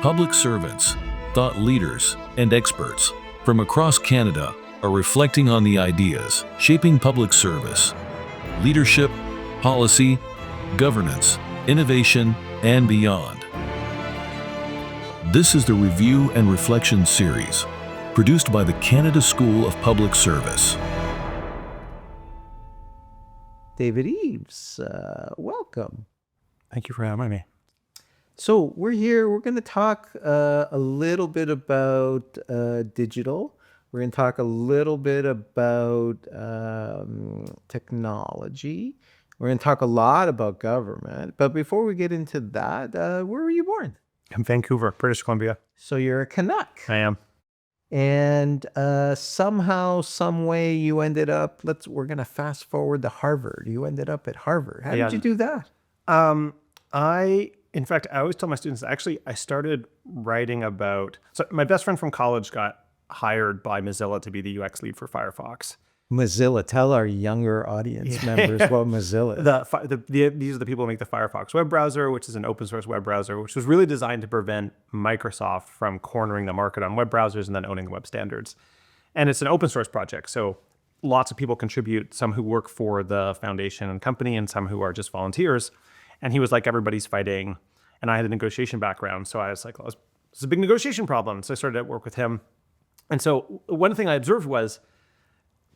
Public servants, thought leaders, and experts from across Canada are reflecting on the ideas shaping public service, leadership, policy, governance, innovation, and beyond. This is the Review and Reflection series, produced by the Canada School of Public Service. David Eaves, welcome. Thank you for having me. So we're here, we're going to talk a little bit about digital. We're going to talk a little bit about technology. We're going to talk a lot about government. But before we get into that, where were you born? I'm Vancouver, British Columbia. So you're a Canuck. I am. And somehow, some way you ended up, we're going to fast forward to Harvard. You ended up at Harvard. How did you do that? In fact, I always tell my students, actually, I started writing about, so my best friend from college got hired by Mozilla to be the UX lead for Firefox. Mozilla, tell our younger audience members what Mozilla is. These are the people who make the Firefox web browser, which is an open source web browser, which was really designed to prevent Microsoft from cornering the market on web browsers and then owning the web standards. And it's an open source project, so lots of people contribute, some who work for the foundation and company and some who are just volunteers. And he was like, everybody's fighting. And I had a negotiation background. So I was like, this is a big negotiation problem. So I started to work with him. And so one thing I observed was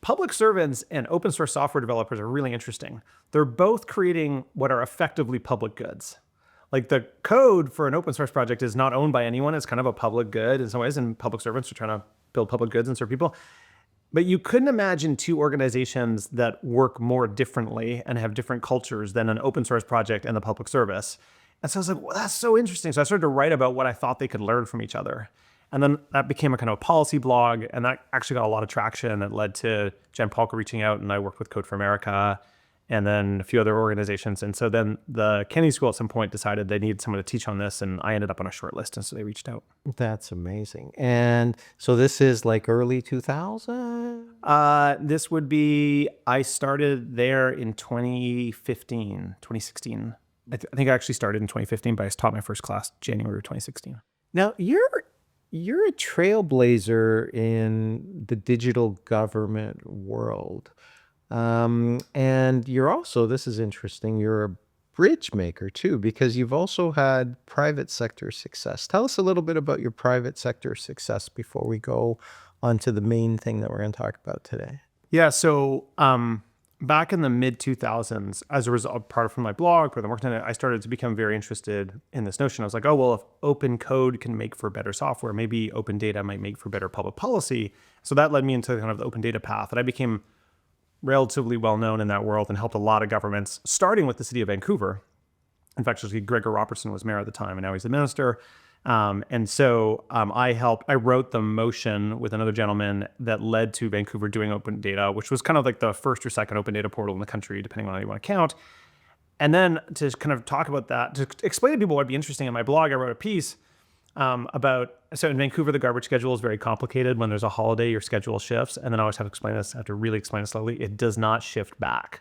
public servants and open source software developers are really interesting. They're both creating what are effectively public goods. Like the code for an open source project is not owned by anyone. It's kind of a public good in some ways. And public servants are trying to build public goods and serve people. But you couldn't imagine two organizations that work more differently and have different cultures than an open source project and the public service. And so I was like, well, that's so interesting. So I started to write about what I thought they could learn from each other. And then that became a kind of a policy blog. And that actually got a lot of traction. It led to Jen Paulka reaching out, and I worked with Code for America and then a few other organizations. And so then the Kennedy School at some point decided they needed someone to teach on this. And I ended up on a short list. And so they reached out. That's amazing. And so this is like early 2000? This would be, I started there in 2016. I think I actually started in 2015, but I taught my first class January of 2016. Now, you're a trailblazer in the digital government world. And you're also, this is interesting, you're a bridge maker too, because you've also had private sector success. Tell us a little bit about your private sector success before we go on to the main thing that we're going to talk about today. Yeah, so back in the mid-2000s, as a result, part from my blog, part of the work on it, I started to become very interested in this notion. I was like, oh, well, if open code can make for better software, maybe open data might make for better public policy. So that led me into kind of the open data path. And I became relatively well-known in that world and helped a lot of governments, starting with the city of Vancouver. In fact, actually, Gregor Robertson was mayor at the time, and now he's the minister. And so I wrote the motion with another gentleman that led to Vancouver doing open data, which was kind of like the first or second open data portal in the country, depending on how you want to count. And then to kind of talk about that, to explain to people what would be interesting in my blog, I wrote a piece so in Vancouver, the garbage schedule is very complicated. When there's a holiday, your schedule shifts. And then I always have to explain this, I have to really explain it slowly. It does not shift back.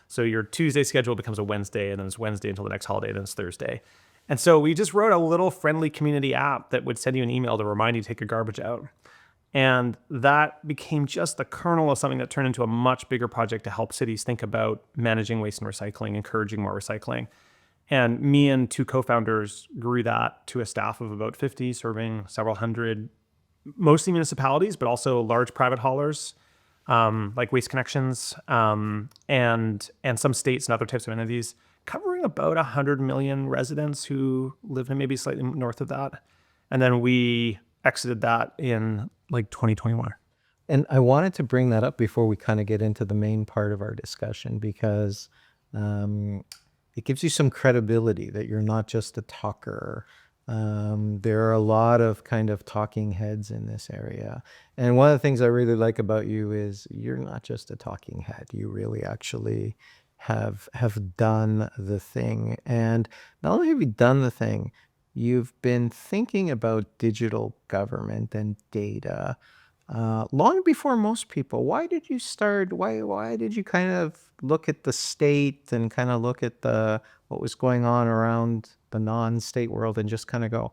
So your Tuesday schedule becomes a Wednesday, and then it's Wednesday until the next holiday, then it's Thursday. And so we just wrote a little friendly community app that would send you an email to remind you to take your garbage out. And that became just the kernel of something that turned into a much bigger project to help cities think about managing waste and recycling, encouraging more recycling. And me and two co-founders grew that to a staff of about 50, serving several hundred, mostly municipalities, but also large private haulers, like Waste Connections, and some states and other types of entities, covering about 100 million residents who live in maybe slightly north of that. And then we exited that in like 2021. And I wanted to bring that up before we kind of get into the main part of our discussion, because it gives you some credibility that you're not just a talker. There are a lot of kind of talking heads in this area. And one of the things I really like about you is you're not just a talking head. You really actually have done the thing. And not only have you done the thing, you've been thinking about digital government and data long before most people. Why did you start? Why did you kind of look at the state and kind of look at what was going on around the non-state world and just kind of go,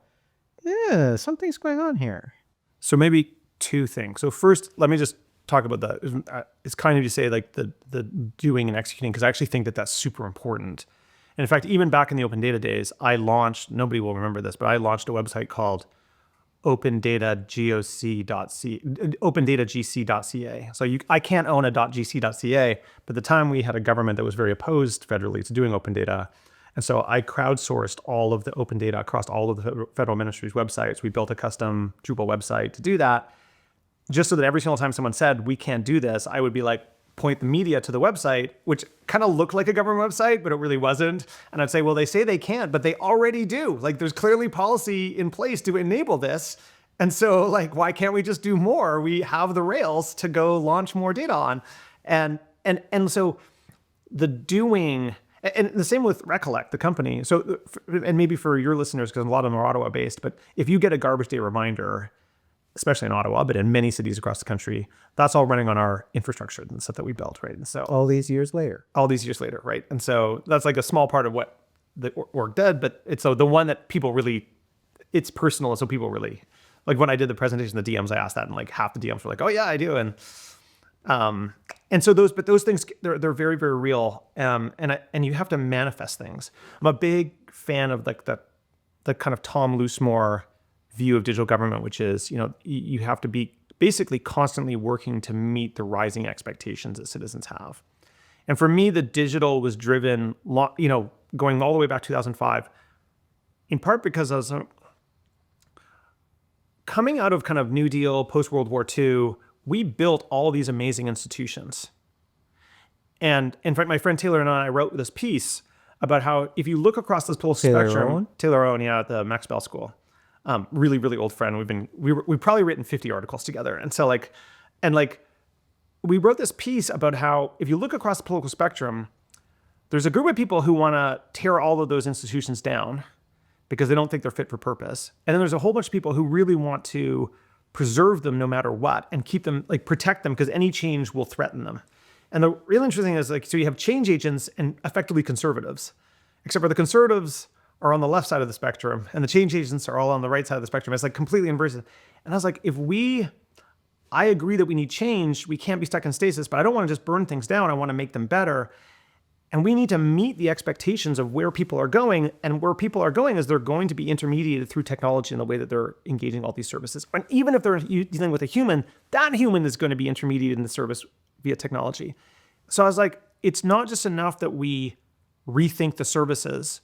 yeah, something's going on here. So maybe two things. So first, let me just talk about it's kind of you say like the doing and executing, because I actually think that that's super important. And in fact, even back in the open data days, I launched, nobody will remember this, but I launched a website called opendatagc.ca. So I can't own a .gc.ca, but at the time we had a government that was very opposed federally to doing open data. And so I crowdsourced all of the open data across all of the federal ministries' websites. We built a custom Drupal website to do that, just so that every single time someone said, we can't do this, I would be like, point the media to the website, which kind of looked like a government website, but it really wasn't. And I'd say, well, they say they can't, but they already do. Like, there's clearly policy in place to enable this. And so, like, why can't we just do more? We have the rails to go launch more data on. And so the doing, and the same with Recollect, the company. So, and maybe for your listeners, because a lot of them are Ottawa based, but if you get a garbage day reminder, especially in Ottawa, but in many cities across the country, that's all running on our infrastructure and stuff that we built, right? And so all these years later, right? And so that's like a small part of what the org did, but it's the one that people really, it's personal. And so people really, like when I did the presentation, the DMs, I asked that, and like half the DMs were like, oh yeah, I do. And so those things, they're very, very real. And you have to manifest things. I'm a big fan of like the kind of Tom Loosemore view of digital government, which is, you have to be basically constantly working to meet the rising expectations that citizens have. And for me, the digital was driven, going all the way back to 2005, in part because I was coming out of kind of New Deal, post-World War II, we built all these amazing institutions. And in fact, my friend Taylor and I wrote this piece about how if you look across this political spectrum, Taylor Owen, at the Max Bell School, really, really old friend. We've probably written 50 articles together. And so we wrote this piece about how if you look across the political spectrum, there's a group of people who want to tear all of those institutions down because they don't think they're fit for purpose. And then there's a whole bunch of people who really want to preserve them no matter what and keep them, like protect them, because any change will threaten them. And the real interesting is so you have change agents and effectively conservatives, except for the conservatives are on the left side of the spectrum and the change agents are all on the right side of the spectrum. It's like completely inverse. And I was like, I agree that we need change. We can't be stuck in stasis, but I don't want to just burn things down. I want to make them better. And we need to meet the expectations of where people are going. And where people are going is they're going to be intermediated through technology in the way that they're engaging all these services. And even if they're dealing with a human, that human is going to be intermediated in the service via technology. So I was like, it's not just enough that we rethink the services.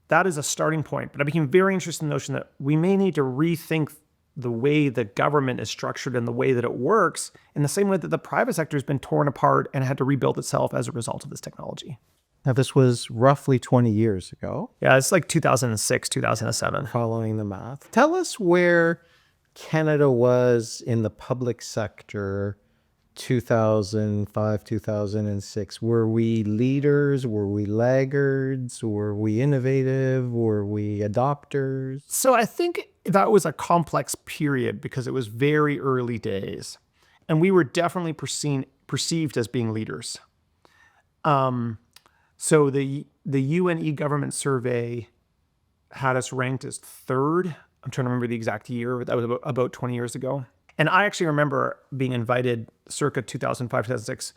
That is a starting point. But I became very interested in the notion that we may need to rethink the way the government is structured and the way that it works in the same way that the private sector has been torn apart and had to rebuild itself as a result of this technology. Now, this was roughly 20 years ago. Yeah, it's like 2006, 2007. Following the math. Tell us where Canada was in the public sector 2005, 2006. Were we leaders? Were we laggards? Were we innovative? Were we adopters? So I think that was a complex period because it was very early days. And we were definitely perceived as being leaders. So the UN government survey had us ranked as third. I'm trying to remember the exact year, but that was about 20 years ago. And I actually remember being invited circa 2005, 2006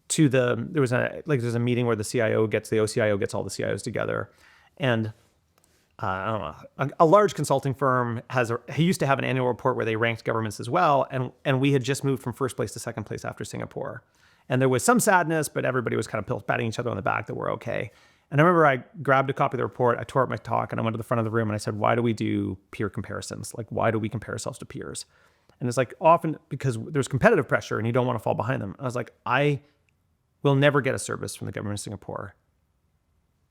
to there's a meeting where the OCIO gets all the CIOs together. And I don't know, a large consulting firm he used to have an annual report where they ranked governments as well. And we had just moved from first place to second place after Singapore. And there was some sadness, but everybody was kind of patting each other on the back that we're okay. And I remember I grabbed a copy of the report, I tore up my talk, and I went to the front of the room and I said, why do we do peer comparisons? Like, why do we compare ourselves to peers? And it's like often because there's competitive pressure and you don't want to fall behind them. I was like, I will never get a service from the government of Singapore.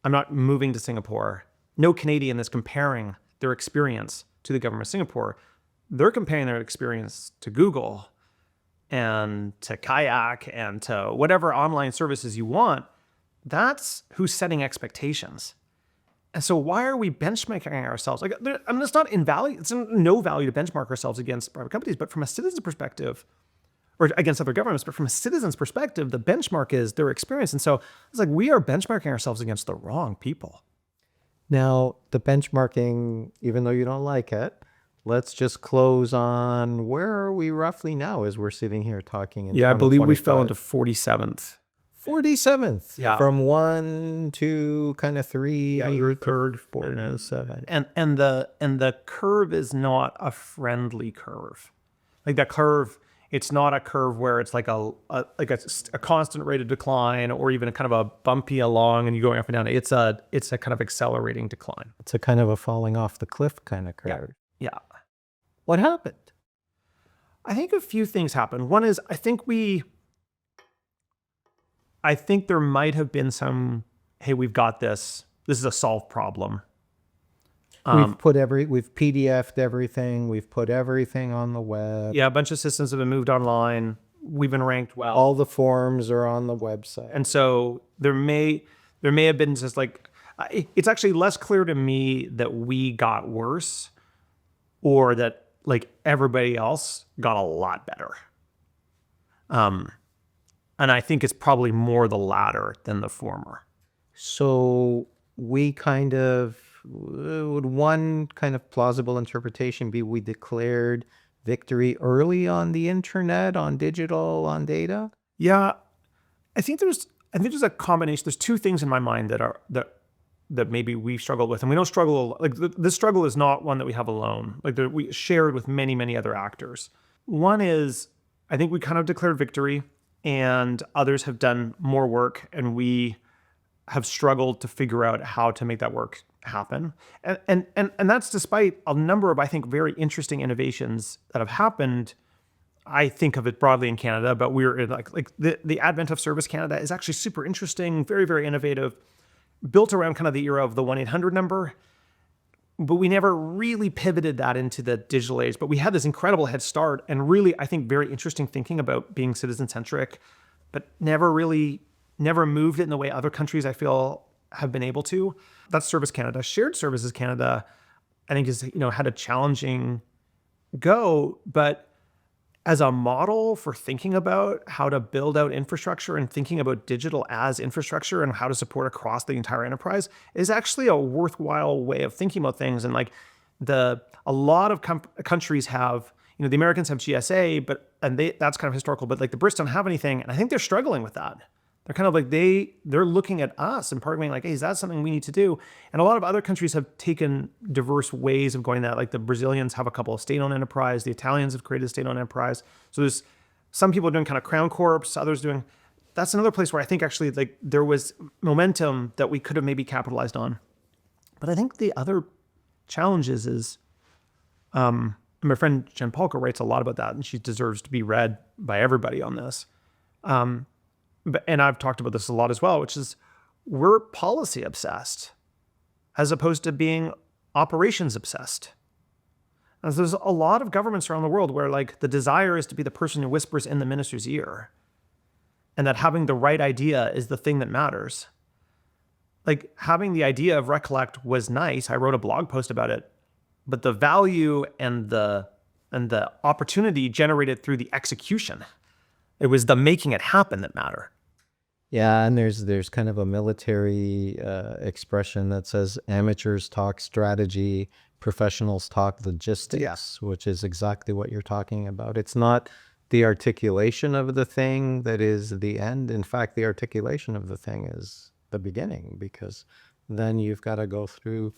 I'm not moving to Singapore. No Canadian is comparing their experience to the government of Singapore. They're comparing their experience to Google and to Kayak and to whatever online services you want. That's who's setting expectations. And so why are we benchmarking ourselves? Like, it's not invalid. It's no value to benchmark ourselves against private companies, but from a citizen's perspective, or against other governments, but from a citizen's perspective, the benchmark is their experience. And so it's like we are benchmarking ourselves against the wrong people. Now, the benchmarking, even though you don't like it, let's just close on where are we roughly now as we're sitting here talking in Yeah, I believe we fell 2025? into 47th. 47th. Yeah. From 1 to kind of 3. Yeah, you're third. 47. And the curve is not a friendly curve. Like that curve, it's not a curve where it's like a constant rate of decline or even a kind of a bumpy along and you're going up and down. It's a kind of accelerating decline. It's a kind of a falling off the cliff kind of curve. Yeah. What happened? I think a few things happened. One is I think there might have been some, hey, we've got this. This is a solved problem. We've PDF'd everything. We've put everything on the web. Yeah, a bunch of systems have been moved online. We've been ranked well. All the forms are on the website. And so there may have been just like, it's actually less clear to me that we got worse or that like everybody else got a lot better. And I think it's probably more the latter than the former. So we kind of, would one kind of plausible interpretation be we declared victory early on the internet, on digital, on data? Yeah, I think there's a combination. There's two things in my mind that maybe we've struggled with, and we don't struggle like this struggle is not one that we have alone. Like we shared with many other actors. One is I think we kind of declared victory, and others have done more work, and we have struggled to figure out how to make that work happen. And that's despite a number of, I think, very interesting innovations that have happened. I think of it broadly in Canada, but we're in like the advent of Service Canada is actually super interesting, very innovative, built around kind of the era of the 1-800 number. But we never really pivoted that into the digital age. But we had this incredible head start and really, I think, very interesting thinking about being citizen-centric, but never moved it in the way other countries, I feel, have been able to. That's Service Canada. Shared Services Canada, I think, is had a challenging go, but as a model for thinking about how to build out infrastructure and thinking about digital as infrastructure and how to support across the entire enterprise is actually a worthwhile way of thinking about things. And like a lot of countries have, the Americans have GSA, that's kind of historical, but like the Brits don't have anything. And I think they're struggling with that. They're kind of like, they're looking at us and partnering like, hey, is that something we need to do? And a lot of other countries have taken diverse ways of going that. Like the Brazilians have a couple of state-owned enterprise. The Italians have created a state-owned enterprise. So there's some people doing kind of crown corps, others doing, that's another place where I think actually like there was momentum that we could have maybe capitalized on. But I think the other challenges is, my friend Jen Polka writes a lot about that and she deserves to be read by everybody on this. And I've talked about this a lot as well, which is we're policy obsessed as opposed to being operations obsessed. And there's a lot of governments around the world where like the desire is to be the person who whispers in the minister's ear and that having the right idea is the thing that matters. Like having the idea of Recollect was nice. I wrote a blog post about it, but the value and the opportunity generated through the execution, it was the making it happen that matter. Yeah, and there's kind of a military expression that says amateurs talk strategy, professionals talk logistics, which is exactly what you're talking about. It's not the articulation of the thing that is the end. In fact, the articulation of the thing is the beginning, because then you've got to go through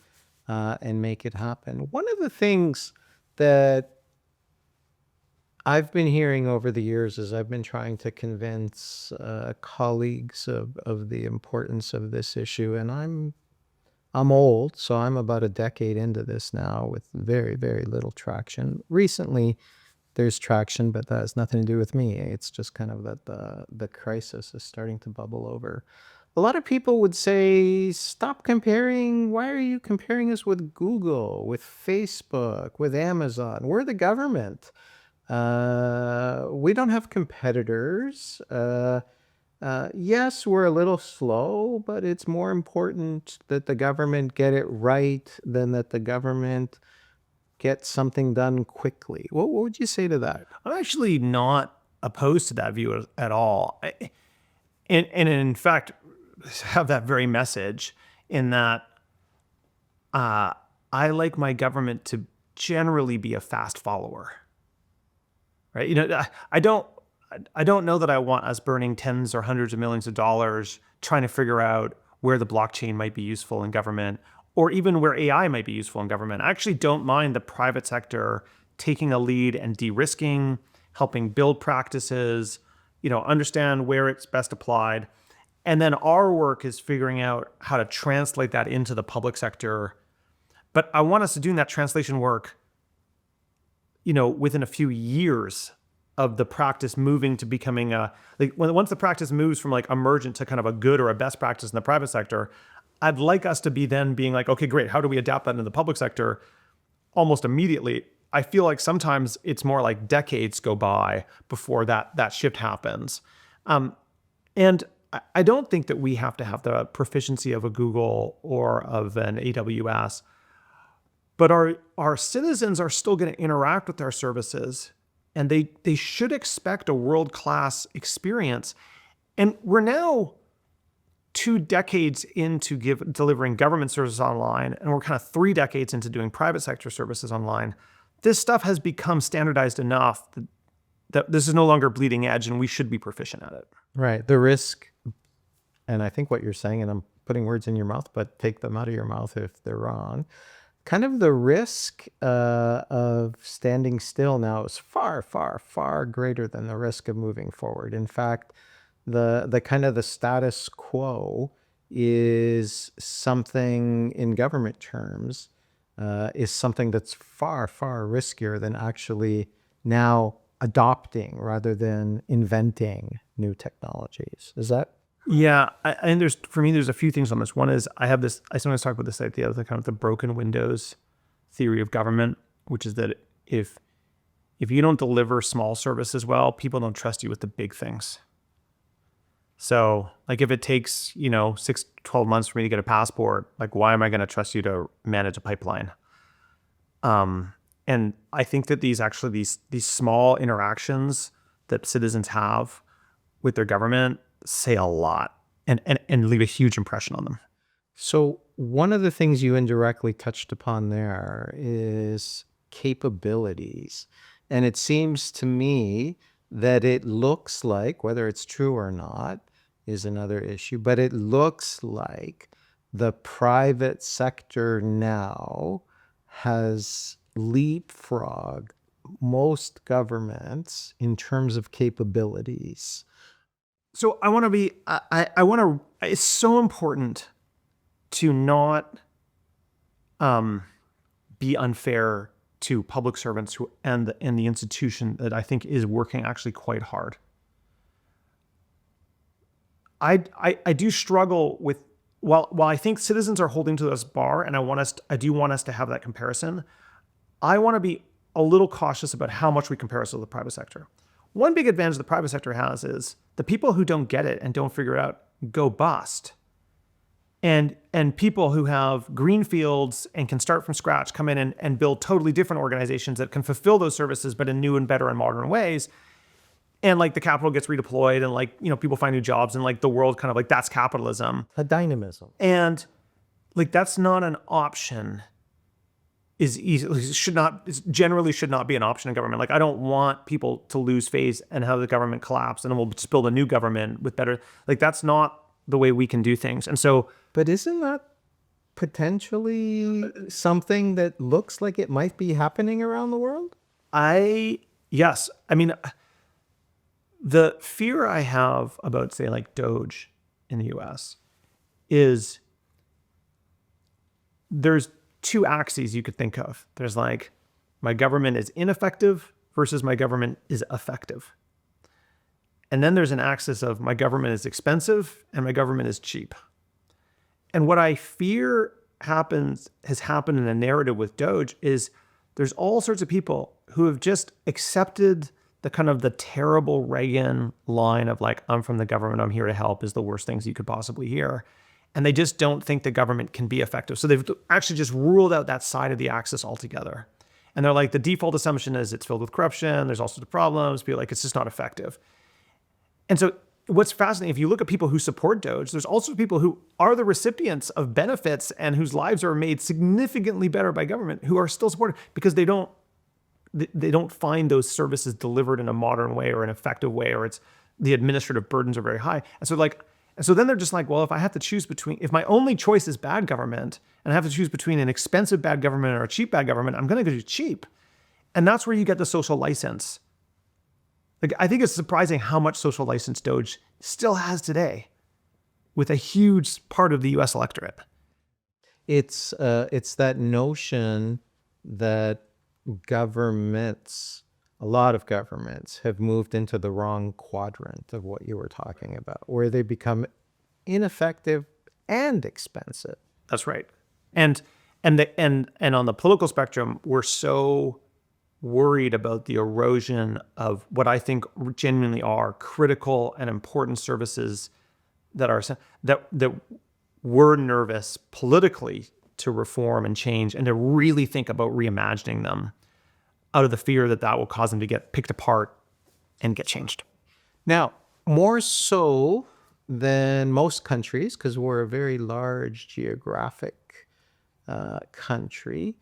and make it happen. One of the things that I've been hearing over the years as I've been trying to convince colleagues of the importance of this issue, and I'm old, so I'm about a decade into this now with very little traction. Recently, there's traction, but that has nothing to do with me. It's just kind of that the crisis is starting to bubble over. A lot of people would say, stop comparing. Why are you comparing us with Google, with Facebook, with Amazon? We're the government. We don't have competitors. Yes, we're a little slow, but it's more important that the government get it right than that the government get something done quickly. What would you say to that? I'm actually not opposed to that view at all. And in fact, have that very message in that I like my government to generally be a fast follower, right? You know, I don't know that I want us burning tens or hundreds of millions of dollars trying to figure out where the blockchain might be useful in government, or even where AI might be useful in government. I actually don't mind the private sector taking a lead and de-risking, helping build practices, you know, understand where it's best applied. And then our work is figuring out how to translate that into the public sector. But I want us to do that translation work, you know, within a few years of the practice moving to becoming once the practice moves from like emergent to kind of a good or a best practice in the private sector, I'd like us to be then being like, okay, great, how do we adapt that into the public sector almost immediately? I feel like sometimes it's more like decades go by before that shift happens. And I don't think that we have to have the proficiency of a Google or of an AWS, but our citizens are still going to interact with our services, and they should expect a world-class experience. And we're now 2 decades into delivering government services online, and we're kind of 3 decades into doing private sector services online. This stuff has become standardized enough that this is no longer bleeding edge, and we should be proficient at it. Right. The risk, and I think what you're saying, and I'm putting words in your mouth, but take them out of your mouth if they're wrong. Kind of the risk of standing still now is far, far, far greater than the risk of moving forward. In fact, the kind of the status quo is something in government terms is something that's far, far riskier than actually now adopting rather than inventing new technologies. Is that? Yeah, and for me, there's a few things on this. One is I sometimes talk about this idea of the kind of the broken windows theory of government, which is that if you don't deliver small services well, people don't trust you with the big things. So like if it takes, 6, 12 months for me to get a passport, like why am I going to trust you to manage a pipeline? And I think that these small interactions that citizens have with their government say a lot and leave a huge impression on them. So one of the things you indirectly touched upon there is capabilities. And it seems to me that it looks like, whether it's true or not is another issue, but it looks like the private sector now has leapfrogged most governments in terms of capabilities. So it's so important to not be unfair to public servants and the institution that I think is working actually quite hard. I do struggle with, while I think citizens are holding to this bar, and I do want us to have that comparison, I want to be a little cautious about how much we compare us to the private sector. One big advantage the private sector has is the people who don't get it and don't figure it out go bust. And people who have green fields and can start from scratch come in and build totally different organizations that can fulfill those services, but in new and better and modern ways. And like the capital gets redeployed and people find new jobs and like the world kind of like that's capitalism. A dynamism. And like that's not an option. Generally should not be an option in government. Like I don't want people to lose face and have the government collapse and then we'll just build a new government with better, like that's not the way we can do things. And so, but isn't that potentially something that looks like it might be happening around the world? Yes. I mean, the fear I have about say like Doge in the US is there's 2 axes you could think of. There's like, my government is ineffective versus my government is effective. And then there's an axis of my government is expensive and my government is cheap. And what I fear has happened in a narrative with Doge is there's all sorts of people who have just accepted the kind of the terrible Reagan line of like, I'm from the government, I'm here to help is the worst things you could possibly hear. And they just don't think the government can be effective. So they've actually just ruled out that side of the axis altogether. And they're like, the default assumption is it's filled with corruption. There's all sorts of problems. People are like, it's just not effective. And so what's fascinating, if you look at people who support Doge, there's also people who are the recipients of benefits and whose lives are made significantly better by government who are still supported because they don't find those services delivered in a modern way or an effective way, or it's the administrative burdens are very high. And so then they're just like, well, if I have to choose between, if my only choice is bad government and I have to choose between an expensive bad government or a cheap bad government, I'm going to go to cheap. And that's where you get the social license. Like, I think it's surprising how much social license Doge still has today with a huge part of the US electorate. It's that notion that governments, a lot of governments, have moved into the wrong quadrant of what you were talking about, where they become ineffective and expensive. That's right. And on the political spectrum, we're so worried about the erosion of what I think genuinely are critical and important services that we're nervous politically to reform and change and to really think about reimagining them out of the fear that will cause them to get picked apart and get changed. Now, more so than most countries, because we're a very large geographic country,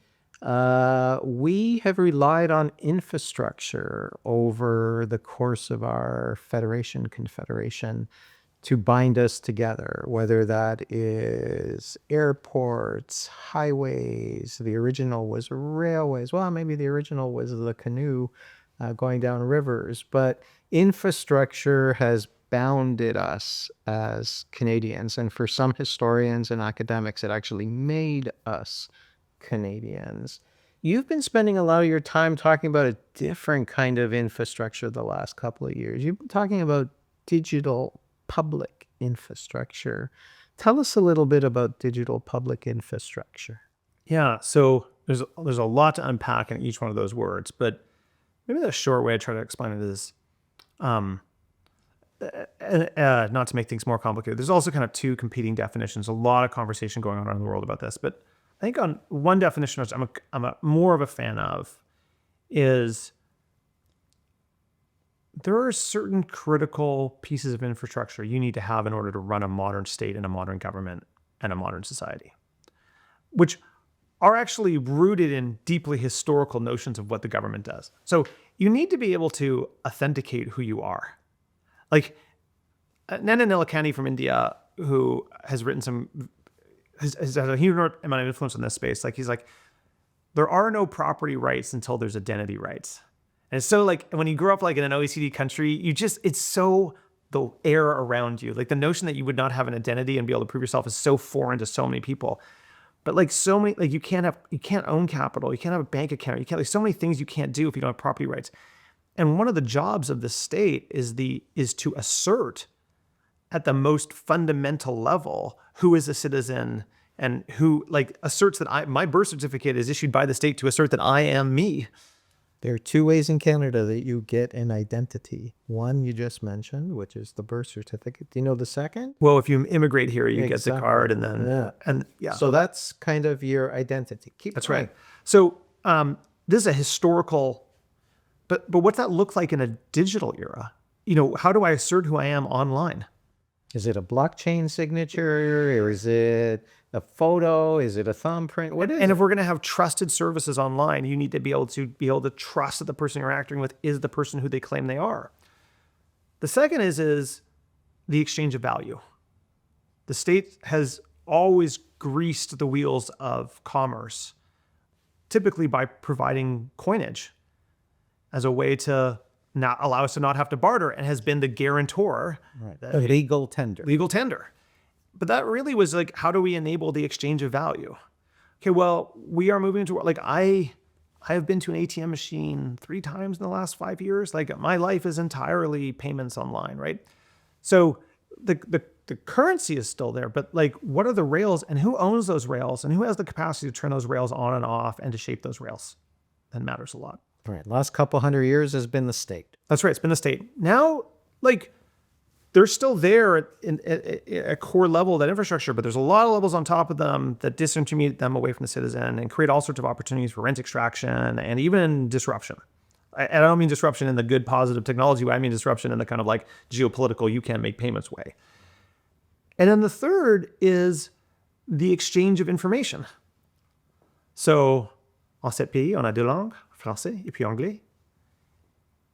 we have relied on infrastructure over the course of our confederation to bind us together, whether that is airports, highways. The original was railways. Well, maybe the original was the canoe going down rivers, but infrastructure has bounded us as Canadians. And for some historians and academics, it actually made us Canadians. You've been spending a lot of your time talking about a different kind of infrastructure the last couple of years. You've been talking about digital public infrastructure. Tell us a little bit about digital public infrastructure. Yeah, so there's a lot to unpack in each one of those words, but maybe the short way I try to explain it is, not to make things more complicated. There's also kind of two competing definitions. A lot of conversation going on around the world about this, but I think on one definition, which I'm more of a fan of, is there are certain critical pieces of infrastructure you need to have in order to run a modern state and a modern government and a modern society, which are actually rooted in deeply historical notions of what the government does. So you need to be able to authenticate who you are. Like Nana Nilekani from India, who has written has had a huge amount of influence in this space. Like, he's like, there are no property rights until there's identity rights. And it's so, like, when you grow up like in an OECD country, it's so the air around you. Like, the notion that you would not have an identity and be able to prove yourself is so foreign to so many people. But like so many, like you can't own capital, you can't have a bank account, there's so many things you can't do if you don't have property rights. And one of the jobs of the state is to assert at the most fundamental level who is a citizen and who, like, asserts that my birth certificate is issued by the state to assert that I am me. There are two ways in Canada that you get an identity. One you just mentioned, which is the birth certificate. Do you know the second? Well, if you immigrate here, you get the card, and then So that's kind of your identity. That's right. So this is a historical, but what's that look like in a digital era? How do I assert who I am online? Is it a blockchain signature, or is it a photo? Is it a thumbprint? What is it? And if we're going to have trusted services online, you need to be able to trust that the person you're interacting with is the person who they claim they are. The second is the exchange of value. The state has always greased the wheels of commerce, typically by providing coinage as a way to not allow us to not have to barter, and has been the guarantor. Right. A legal tender. Legal tender. But that really was like, how do we enable the exchange of value? Okay, well, we are moving to, like, I have been to an ATM machine 3 times in the last 5 years. Like, my life is entirely payments online, right? So the currency is still there, but like, what are the rails, and who owns those rails, and who has the capacity to turn those rails on and off and to shape those rails? That matters a lot. Right. Last couple hundred years has been the state. That's right. It's been the state. Now, like, they're still there at a core level, that infrastructure, but there's a lot of levels on top of them that disintermediate them away from the citizen and create all sorts of opportunities for rent extraction and even disruption. I don't mean disruption in the good, positive technology way. I mean disruption in the kind of like geopolitical, you can't make payments way. And then the third is the exchange of information. So, en cet pays, on a deux langues, français et puis anglais.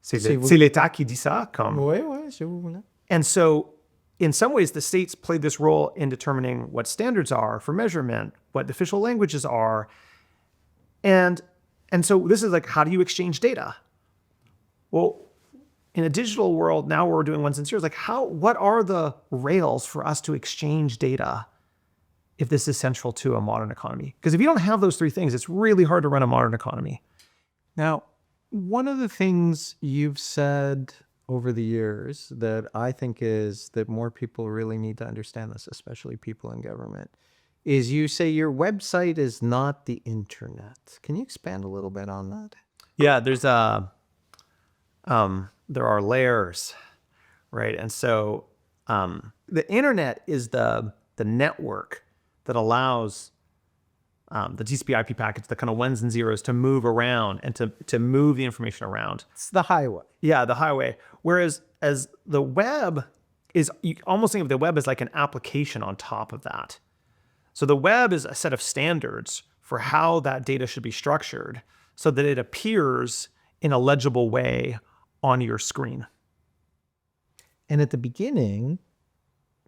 C'est l'État qui dit ça. Ouais, je vous voulais. And so, in some ways, the states played this role in determining what standards are for measurement, what the official languages are. And so this is like, how do you exchange data? Well, in a digital world, now we're doing ones and zeros, like what are the rails for us to exchange data if this is central to a modern economy? Because if you don't have those three things, it's really hard to run a modern economy. Now, one of the things you've said over the years that I think is that more people really need to understand this, especially people in government, is you say your website is not the internet. Can you expand a little bit on that? Yeah, there are layers, right? And so the internet is the network that allows the TCP/IP packets, the kind of ones and zeros, to move around and to move the information around. It's the highway. Yeah, the highway. Whereas as the web is, you almost think of the web as like an application on top of that. So the web is a set of standards for how that data should be structured so that it appears in a legible way on your screen. And at the beginning,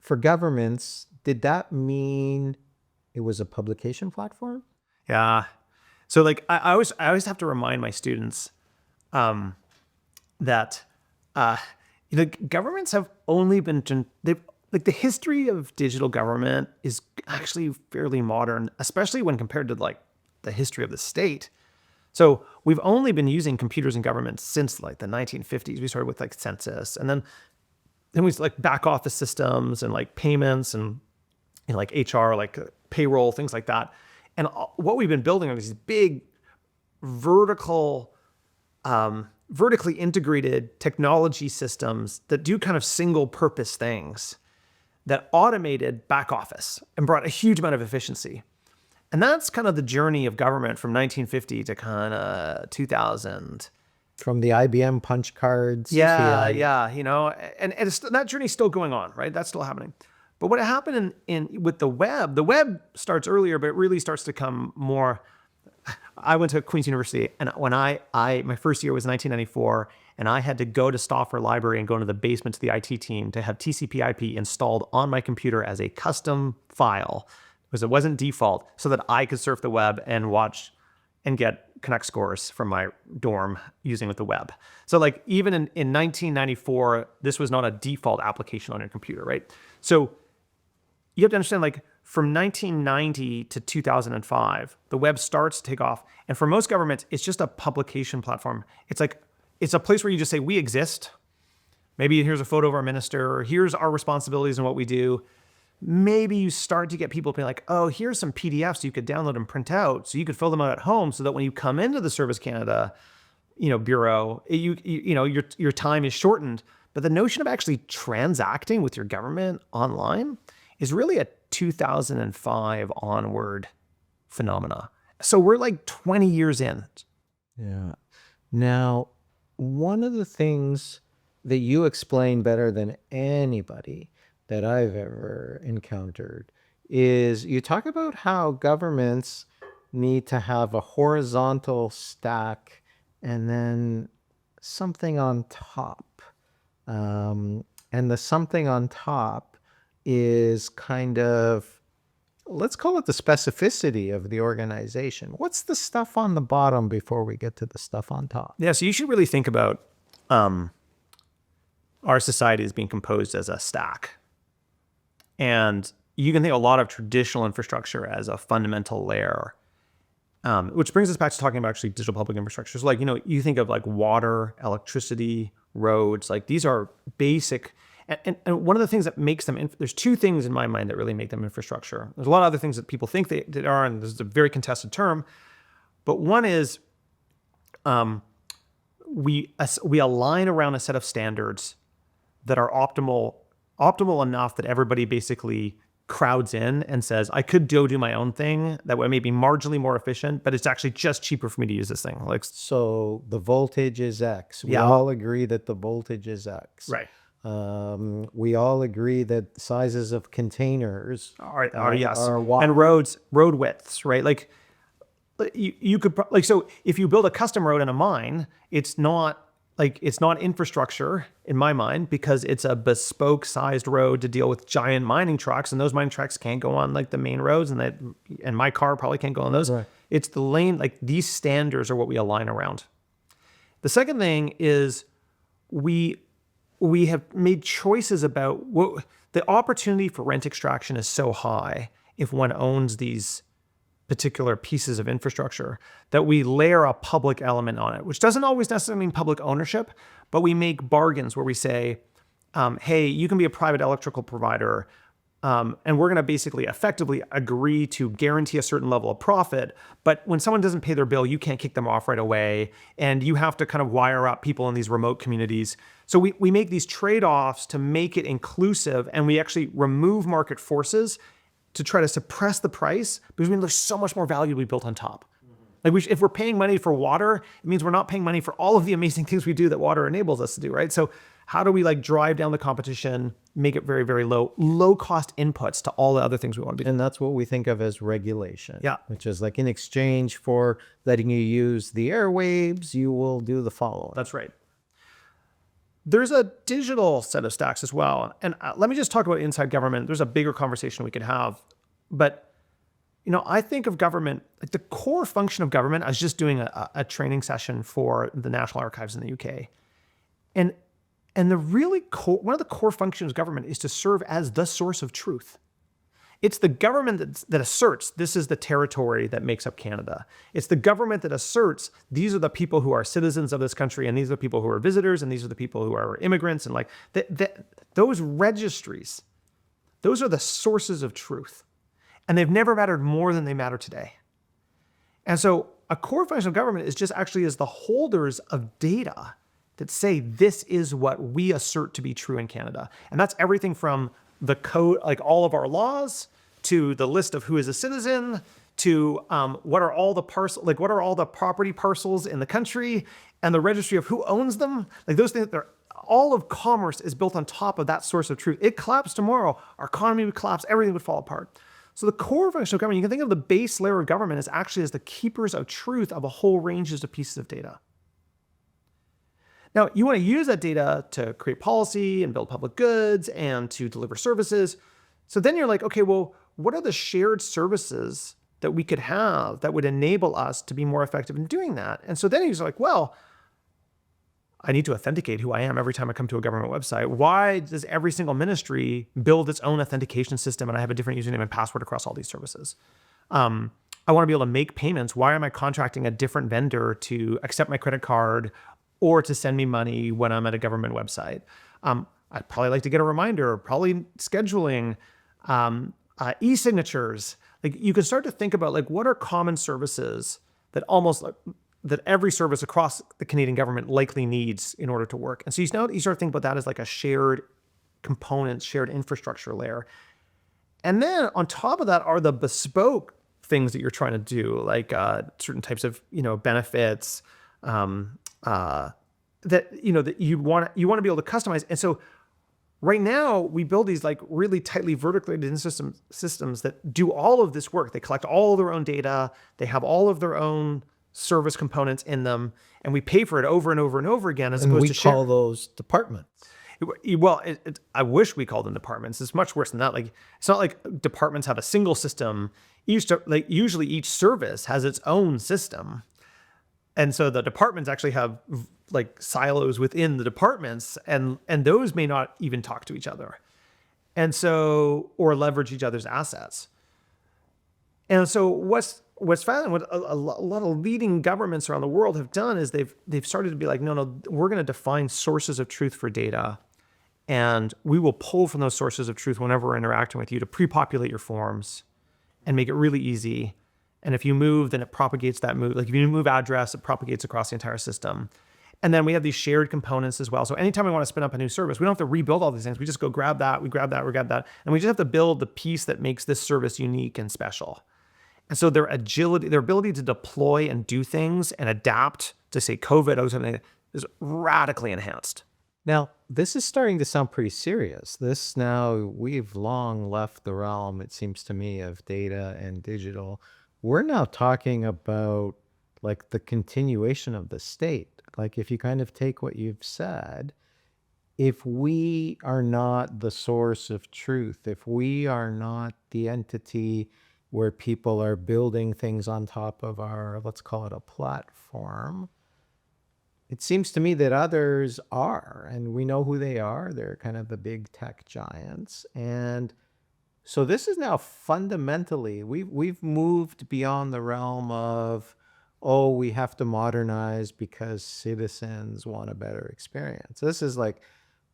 for governments, did that mean it was a publication platform? Yeah. So like I always have to remind my students that governments have only been like the history of digital government is actually fairly modern, especially when compared to like the history of the state. So we've only been using computers in government since like the 1950s. We started with like census, and then we like back office systems and like payments and like HR, like payroll, things like that. And what we've been building are these big vertically integrated technology systems that do kind of single purpose things that automated back office and brought a huge amount of efficiency. And that's kind of the journey of government from 1950 to kind of 2000. From the IBM punch cards. Yeah, you know, and that journey's still going on, right? That's still happening. But what happened with the web starts earlier, but it really starts to come more. I went to Queen's University, and when my first year was 1994, and I had to go to Stauffer Library and go into the basement to the IT team to have TCP/IP installed on my computer as a custom file, because it wasn't default, so that I could surf the web and watch and get Connect scores from my dorm using with the web. So like even in 1994, this was not a default application on your computer, right? So you have to understand, like from 1990 to 2005, the web starts to take off. And for most governments, it's just a publication platform. It's a place where you just say, we exist. Maybe here's a photo of our minister, or here's our responsibilities and what we do. Maybe you start to get people being like, oh, here's some PDFs you could download and print out so you could fill them out at home so that when you come into the Service Canada, bureau, your time is shortened. But the notion of actually transacting with your government online is really a 2005 onward phenomena. So we're like 20 years in. Yeah. Now, one of the things that you explain better than anybody that I've ever encountered is you talk about how governments need to have a horizontal stack and then something on top. And the something on top is kind of, let's call it the specificity of the organization. What's the stuff on the bottom before we get to the stuff on top? Yeah, so you should really think about our society as being composed as a stack. And you can think of a lot of traditional infrastructure as a fundamental layer, which brings us back to talking about actually digital public infrastructure. So like, you think of like water, electricity, roads, like these are basic. And one of the things that makes them, there's two things in my mind that really make them infrastructure. There's a lot of other things that people think they are, and this is a very contested term. But one is we align around a set of standards that are optimal enough that everybody basically crowds in and says, I could go do my own thing that way, maybe marginally more efficient, but it's actually just cheaper for me to use this thing. Like, So the voltage is X. We Yeah. all agree that the voltage is X. right. We all agree that sizes of containers Yes. are Y. And road widths, right? Like you could, so if you build a custom road in a mine, it's not infrastructure in my mind, because it's a bespoke sized road to deal with giant mining trucks, and those mining trucks can't go on like the main roads, and my car probably can't go on those. Right. It's the lane, like these standards are what we align around. The second thing is we have made choices about what the opportunity for rent extraction is so high if one owns these particular pieces of infrastructure, that we layer a public element on it, which doesn't always necessarily mean public ownership, but we make bargains where we say, hey, you can be a private electrical provider, and we're going to basically effectively agree to guarantee a certain level of profit. But when someone doesn't pay their bill, you can't kick them off right away. And you have to kind of wire up people in these remote communities. So we make these trade-offs to make it inclusive, and we actually remove market forces to try to suppress the price, because there's so much more value to be built on top. Like if we're paying money for water, it means we're not paying money for all of the amazing things we do that water enables us to do, right? So how do we drive down the competition, make it very, very low cost inputs to all the other things we want to be doing? And that's what we think of as regulation. Yeah. Which is like, in exchange for letting you use the airwaves, you will do the following. That's right. There's a digital set of stacks as well. And let me just talk about inside government. There's a bigger conversation we could have. But, I think of government, like the core function of government. I was just doing a training session for the National Archives in the UK. And the really one of the core functions of government is to serve as the source of truth. It's the government that asserts this is the territory that makes up Canada. It's the government that asserts these are the people who are citizens of this country, and these are the people who are visitors, and these are the people who are immigrants, and those registries, those are the sources of truth. And they've never mattered more than they matter today. And so a core function of government is just actually as the holders of data that say this is what we assert to be true in Canada. And that's everything from the code, like all of our laws, to the list of who is a citizen, to what are all the property parcels in the country, and the registry of who owns them. Like those things, all of commerce is built on top of that source of truth. It collapsed tomorrow, our economy would collapse, everything would fall apart. So the core function of government, you can think of the base layer of government as actually as the keepers of truth of a whole ranges of pieces of data. Now, you want to use that data to create policy and build public goods and to deliver services. So then you're like, okay, well, what are the shared services that we could have that would enable us to be more effective in doing that? And so then he's like, well, I need to authenticate who I am every time I come to a government website. Why does every single ministry build its own authentication system and I have a different username and password across all these services? I want to be able to make payments. Why am I contracting a different vendor to accept my credit card or to send me money when I'm at a government website? I'd probably like to get a reminder, probably scheduling, e-signatures. Like you can start to think about like what are common services that that every service across the Canadian government likely needs in order to work. And so you start to think about that as like a shared component, shared infrastructure layer. And then on top of that are the bespoke things that you're trying to do, like certain types of benefits that you want to be able to customize. And so right now we build these like really tightly vertically integrated systems that do all of this work. They collect all of their own data. They have all of their own service components in them, and we pay for it over and over and over again as opposed to share. And we call those departments. Well, I wish we called them departments. It's much worse than that. Like it's not like departments have a single system. Usually each service has its own system, and so the departments actually have like silos within the departments, and those may not even talk to each other, and so or leverage each other's assets. And so what's fascinating, what a lot of leading governments around the world have done is they've started to be like, no, we're going to define sources of truth for data, and we will pull from those sources of truth whenever we're interacting with you to pre-populate your forms and make it really easy. And if you move, then it propagates that move. Like if you move address, it propagates across the entire system. And then we have these shared components as well. So anytime we want to spin up a new service, we don't have to rebuild all these things. We just go grab that, we grab that, we grab that. And we just have to build the piece that makes this service unique and special. And so their agility, their ability to deploy and do things and adapt to, say, COVID or something, is radically enhanced. Now, this is starting to sound pretty serious. We've long left the realm, it seems to me, of data and digital. We're now talking about like the continuation of the state. Like if you kind of take what you've said, if we are not the source of truth, if we are not the entity where people are building things on top of our, let's call it a platform, it seems to me that others are, and we know who they are. They're kind of the big tech giants. And so this is now fundamentally, we've moved beyond the realm of, oh, we have to modernize because citizens want a better experience. This is like,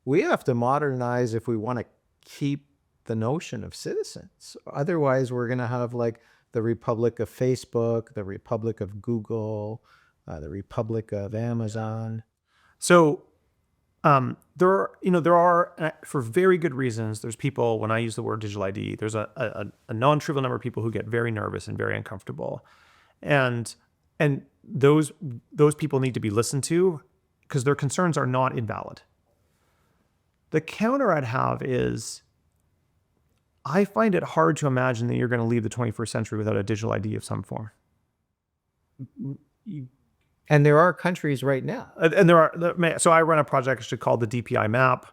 we have to modernize if we want to keep the notion of citizens. Otherwise, we're going to have like the Republic of Facebook, the Republic of Google, the Republic of Amazon. So there are, for very good reasons, there's people, when I use the word digital ID, there's a non-trivial number of people who get very nervous and very uncomfortable. And those people need to be listened to because their concerns are not invalid. The counter I'd have is, I find it hard to imagine that you're going to leave the 21st century without a digital ID of some form. And there are countries right now. And so I run a project actually called the DPI Map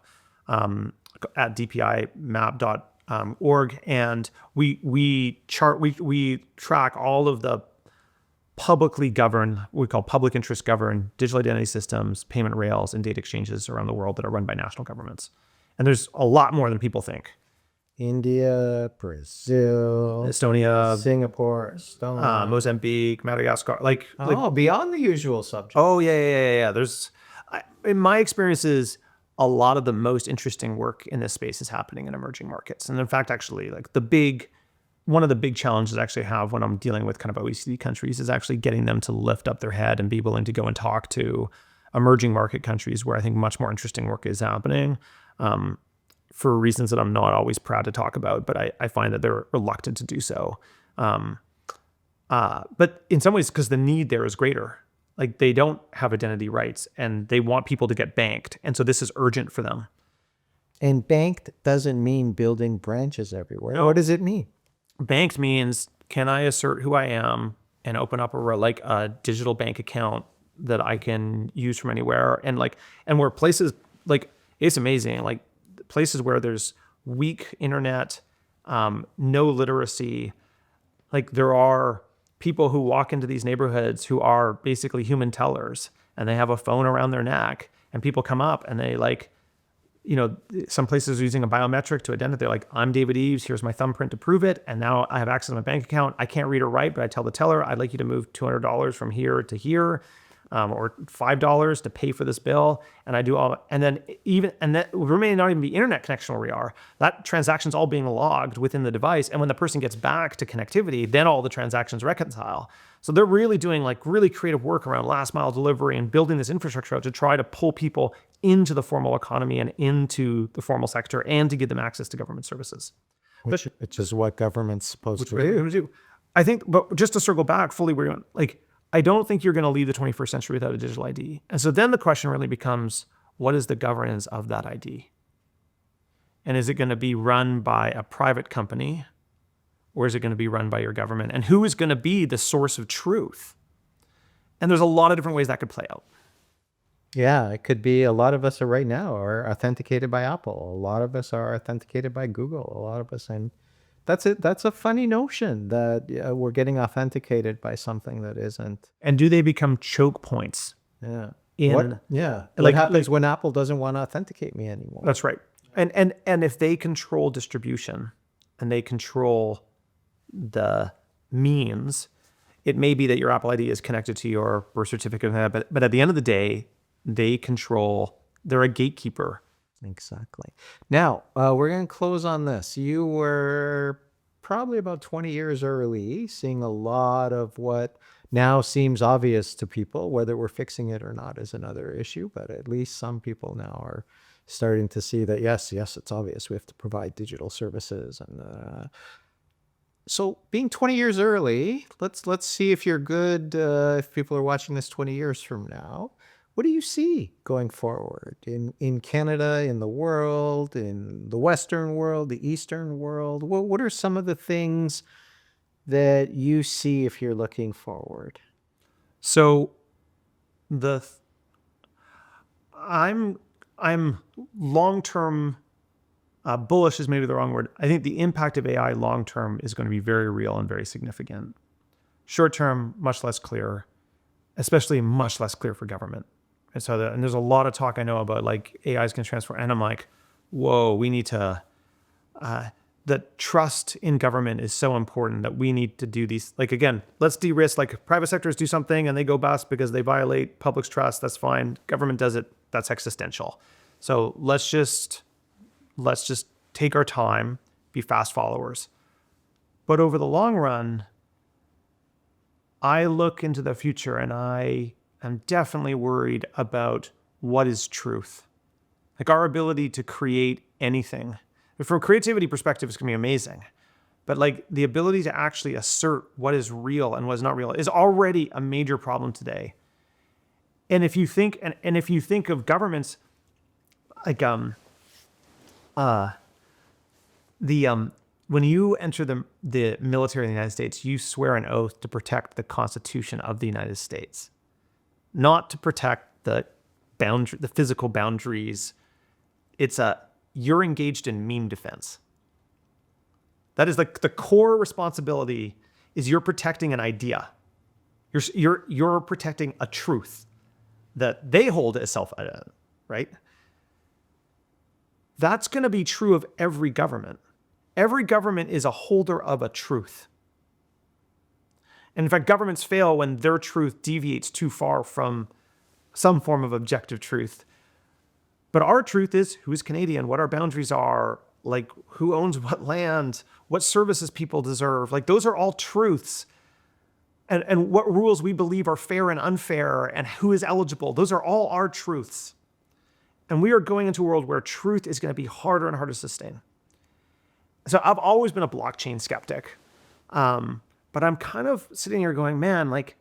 at dpimap.org, and we track all of the publicly governed, we call public interest governed digital identity systems, payment rails, and data exchanges around the world that are run by national governments. And there's a lot more than people think. India, Brazil, Estonia, Singapore, Estonia, Mozambique, Madagascar, beyond the usual subject. Oh yeah. In my experiences, a lot of the most interesting work in this space is happening in emerging markets. And in fact, actually, like one of the big challenges I actually have when I'm dealing with kind of OECD countries is actually getting them to lift up their head and be willing to go and talk to emerging market countries where I think much more interesting work is happening. For reasons that I'm not always proud to talk about, but I find that they're reluctant to do so. But in some ways, because the need there is greater. Like they don't have identity rights and they want people to get banked. And so this is urgent for them. And banked doesn't mean building branches everywhere. No. What does it mean? Banked means, can I assert who I am and open up a digital bank account that I can use from anywhere? And where places, like, it's amazing. Like, places where there's weak internet, no literacy, like there are people who walk into these neighborhoods who are basically human tellers, and they have a phone around their neck, and people come up and they some places are using a biometric to identify. They're like, I'm David Eaves, here's my thumbprint to prove it, and now I have access to my bank account. I can't read or write, but I tell the teller, I'd like you to move $200 from here to here. Or $5 to pay for this bill, and I do all, and that we may not even be internet connection where we are. That transaction's all being logged within the device, and when the person gets back to connectivity, then all the transactions reconcile. So they're really doing like really creative work around last mile delivery and building this infrastructure out to try to pull people into the formal economy and into the formal sector, and to give them access to government services. Which is what government's supposed to do. I think, but just to circle back fully, I don't think you're going to leave the 21st century without a digital ID. And so then the question really becomes, what is the governance of that ID? And is it going to be run by a private company, or is it going to be run by your government? And who is going to be the source of truth? And there's a lot of different ways that could play out. Yeah, it could be a lot of us right now are authenticated by Apple. A lot of us are authenticated by Google. A lot of us, and that's it. That's a funny notion that we're getting authenticated by something that isn't. And do they become choke points? Yeah. What happens when Apple doesn't want to authenticate me anymore? That's right. And if they control distribution and they control the means, it may be that your Apple ID is connected to your birth certificate, but at the end of the day, they're a gatekeeper. Exactly. Now, we're going to close on this. You were probably about 20 years early, seeing a lot of what now seems obvious to people. Whether we're fixing it or not is another issue, but at least some people now are starting to see that yes, it's obvious we have to provide digital services. And so being 20 years early, let's see if you're good. If people are watching this 20 years from now, what do you see going forward in Canada, in the world, in the Western world, the Eastern world? What are some of the things that you see if you're looking forward? So the I'm long-term bullish is maybe the wrong word. I think the impact of AI long-term is going to be very real and very significant. Short-term, much less clear, especially much less clear for government. And so and there's a lot of talk I know about like AI is going to transform. And I'm like, whoa, we need to, the trust in government is so important that we need to do these. Like, again, let's de-risk, like private sectors do something and they go bust because they violate public's trust. That's fine. Government does it. That's existential. So let's just take our time, be fast followers. But over the long run, I look into the future and I am definitely worried about what is truth. Like our ability to create anything. From a creativity perspective, it's going to be amazing. But like the ability to actually assert what is real and what is not real is already a major problem today. And if you think, and if you think of governments, like when you enter the military in the United States, you swear an oath to protect the Constitution of the United States, not to protect the physical boundaries. You're engaged in meme defense. That is like the core responsibility is you're protecting an idea. You're protecting a truth that they hold as self-evident, right? That's going to be true of every government. Every government is a holder of a truth. And in fact, governments fail when their truth deviates too far from some form of objective truth. But our truth is who's Canadian, what our boundaries are, like who owns what land, what services people deserve. Like those are all truths. And what rules we believe are fair and unfair and who is eligible. Those are all our truths. And we are going into a world where truth is going to be harder and harder to sustain. So I've always been a blockchain skeptic. But I'm kind of sitting here going, man, like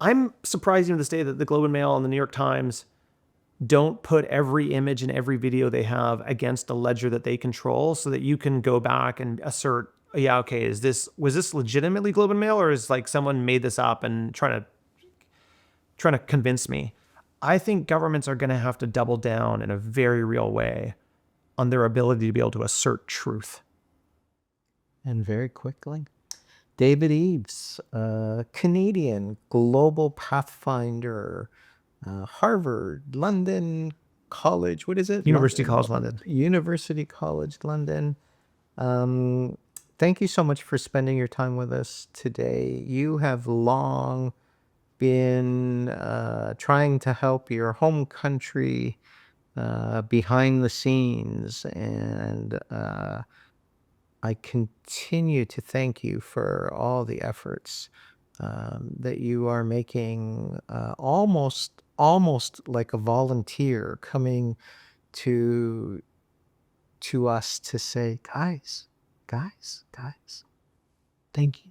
I'm surprised even to this day that the Globe and Mail and the New York Times don't put every image and every video they have against a ledger that they control so that you can go back and assert, yeah, okay, was this legitimately Globe and Mail or is like someone made this up and trying to convince me? I think governments are going to have to double down in a very real way on their ability to be able to assert truth. And very quickly, David Eaves, Canadian global pathfinder, Harvard, London College, what is it? University College London. University College London. Thank you so much for spending your time with us today. You have long been trying to help your home country behind the scenes, and I continue to thank you for all the efforts that you are making, almost like a volunteer coming to us to say, guys, thank you.